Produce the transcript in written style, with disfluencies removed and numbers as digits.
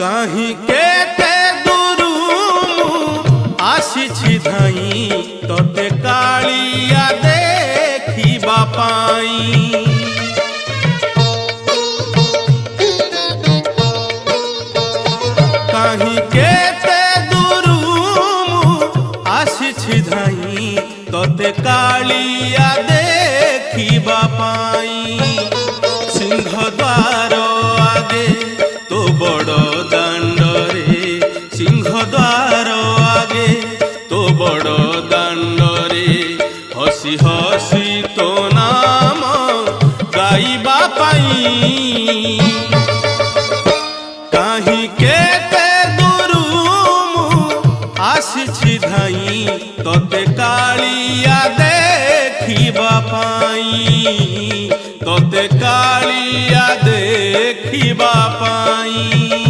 कहीं केते दूरू आसी धाई तोते कालिया देखिबा पाई। कहीं केते दूरू आसी धाई तोते कालिया देखिबा पाई। सिंह द्वार आगे तो बड़ दांडरे, सिंह द्वार आगे तो बड़ दांडरे हसी हसी तो नाम गाइबा पाई। कहीं केते दूरू आसी धाई तोते कालिया देखिबा पाई, तोते कालिया देखिबा पाई।